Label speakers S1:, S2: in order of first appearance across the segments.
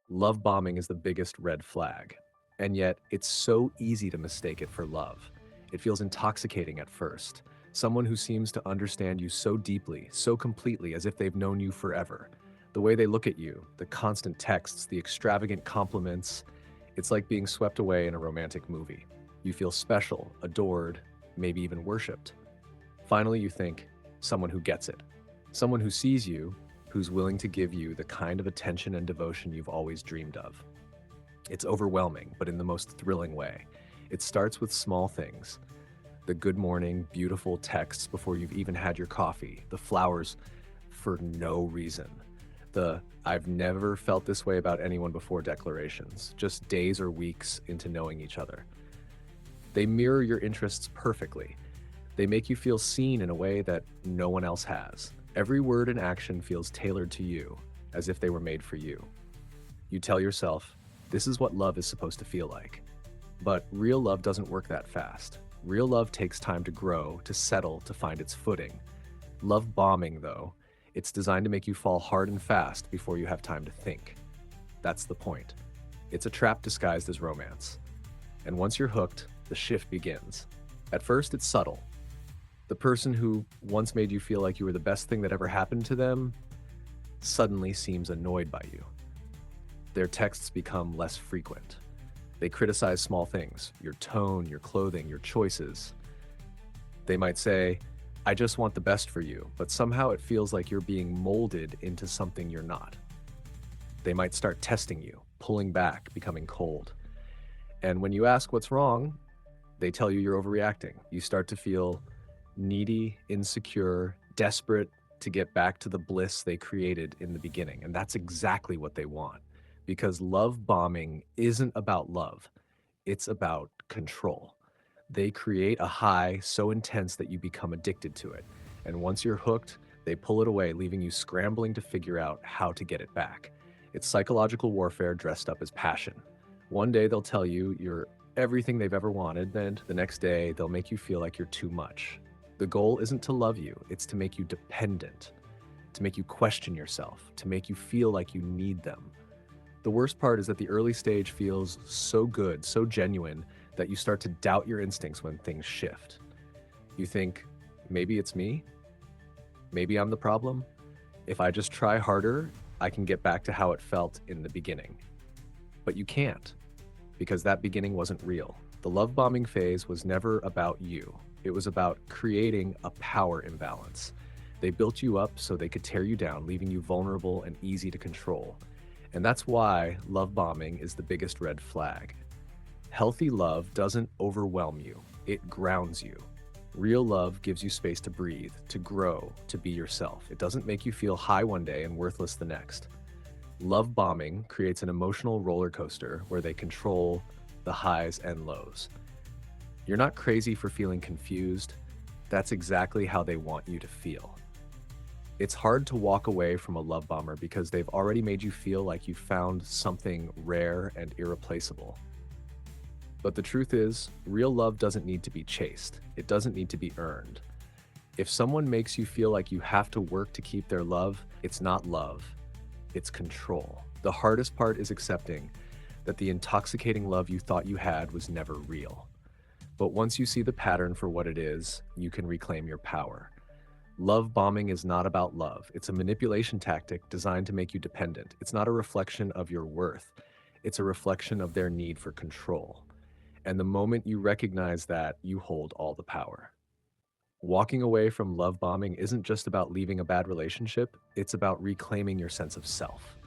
S1: Love bombing is the biggest red flag. And yet, it's so easy to mistake it for love. It feels intoxicating at first. Someone who seems to understand you so deeply, so completely, as if they've known you forever. The way they look at you, the constant texts, the extravagant compliments, it's like being swept away in a romantic movie. You feel special, adored, maybe even worshipped. Finally, you think, someone who gets it. Someone who sees you, who's willing to give you the kind of attention and devotion you've always dreamed of. It's overwhelming, but in the most thrilling way. It starts with small things: the good morning, beautiful texts before you've even had your coffee, the flowers for no reason, the "I've never felt this way about anyone before" declarations, just days or weeks into knowing each other. They mirror your interests perfectly. They make you feel seen in a way that no one else has. Every word and action feels tailored to you, as if they were made for you. You tell yourself, this is what love is supposed to feel like. But real love doesn't work that fast. Real love takes time to grow, to settle, to find its footing. Love bombing, though, it's designed to make you fall hard and fast before you have time to think. That's the point. It's a trap disguised as romance. And once you're hooked, the shift begins. At first, it's subtle. The person who once made you feel like you were the best thing that ever happened to them suddenly seems annoyed by you. Their texts become less frequent. They criticize small things: your tone, your clothing, your choices. They might say, I just want the best for you, but somehow it feels like you're being molded into something you're not. They might start testing you, pulling back, becoming cold. And when you ask what's wrong, they tell you you're overreacting. You start to feel needy, insecure, desperate to get back to the bliss they created in the beginning. And that's exactly what they want. Because love bombing isn't about love, it's about control. They create a high so intense that you become addicted to it. And once you're hooked, they pull it away, leaving you scrambling to figure out how to get it back. It's psychological warfare dressed up as passion. One day they'll tell you you're everything they've ever wanted, and the next day they'll make you feel like you're too much. The goal isn't to love you, it's to make you dependent, to make you question yourself, to make you feel like you need them. The worst part is that the early stage feels so good, so genuine, that you start to doubt your instincts when things shift. You think, maybe it's me? Maybe I'm the problem? If I just try harder, I can get back to how it felt in the beginning. But you can't, because that beginning wasn't real. The love bombing phase was never about you. It was about creating a power imbalance. They built you up so they could tear you down, leaving you vulnerable and easy to control. And that's why love bombing is the biggest red flag. Healthy love doesn't overwhelm you, it grounds you. Real love gives you space to breathe, to grow, to be yourself. It doesn't make you feel high one day and worthless the next. Love bombing creates an emotional roller coaster where they control the highs and lows. You're not crazy for feeling confused. That's exactly how they want you to feel. It's hard to walk away from a love bomber because they've already made you feel like you found something rare and irreplaceable. But the truth is, real love doesn't need to be chased. It doesn't need to be earned. If someone makes you feel like you have to work to keep their love, it's not love, it's control. The hardest part is accepting that the intoxicating love you thought you had was never real. But once you see the pattern for what it is, you can reclaim your power. Love bombing is not about love. It's a manipulation tactic designed to make you dependent. It's not a reflection of your worth. It's a reflection of their need for control. And the moment you recognize that, you hold all the power. Walking away from love bombing isn't just about leaving a bad relationship, it's about reclaiming your sense of self.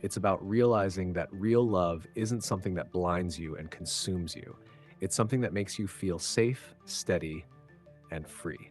S1: It's about realizing that real love isn't something that blinds you and consumes you. It's something that makes you feel safe, steady, and free.